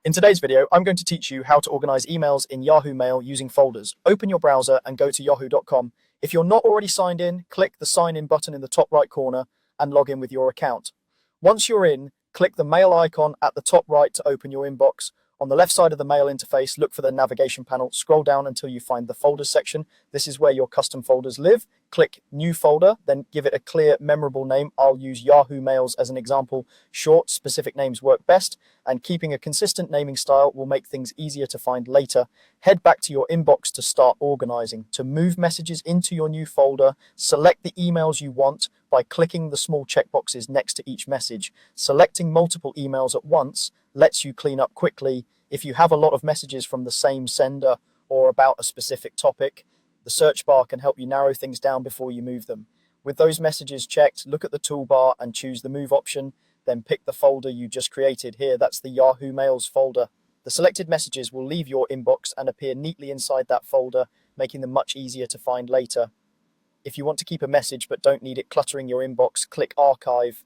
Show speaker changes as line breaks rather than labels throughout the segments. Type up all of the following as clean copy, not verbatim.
In today's video, I'm going to teach you how to organize emails in Yahoo Mail using folders. Open your browser and go to yahoo.com. If you're not already signed in, click the sign in button in the top right corner and log in with your account. Once you're in, click the mail icon at the top right to open your inbox. On the left side of the mail interface, look for the navigation panel. Scroll down until you find the folders section. This is where your custom folders live. Click new folder, then give it a clear, memorable name. I'll use Yahoo Mails as an example. Short, specific names work best, and keeping a consistent naming style will make things easier to find later. Head back to your inbox to start organizing. To move messages into your new folder, select the emails you want by clicking the small checkboxes next to each message. Selecting multiple emails at once lets you clean up quickly. If you have a lot of messages from the same sender or about a specific topic, the search bar can help you narrow things down before you move them. With those messages checked, look at the toolbar and choose the move option, then pick the folder you just created here. That's the Yahoo Mails folder. The selected messages will leave your inbox and appear neatly inside that folder, making them much easier to find later. If you want to keep a message but don't need it cluttering your inbox, click Archive.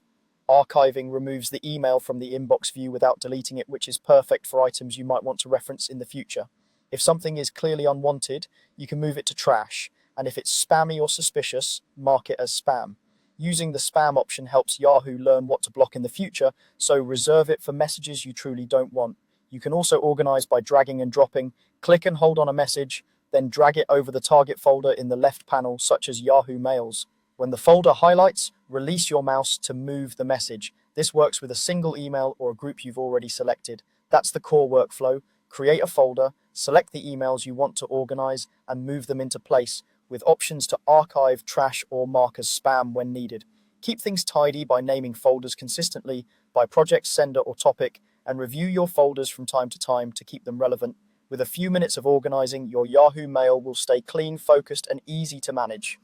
Archiving removes the email from the inbox view without deleting it, which is perfect for items you might want to reference in the future. If something is clearly unwanted, you can move it to trash, and if it's spammy or suspicious, mark it as spam. Using the spam option helps Yahoo learn what to block in the future, so reserve it for messages you truly don't want. You can also organize by dragging and dropping. Click and hold on a message, then drag it over the target folder in the left panel, such as Yahoo Mails. When the folder highlights, release your mouse to move the message. This works with a single email or a group you've already selected. That's the core workflow. Create a folder, select the emails you want to organize, and move them into place, with options to archive, trash, or mark as spam when needed. Keep things tidy by naming folders consistently by project, sender, or topic, and review your folders from time to time to keep them relevant. With a few minutes of organizing, your Yahoo Mail will stay clean, focused, and easy to manage.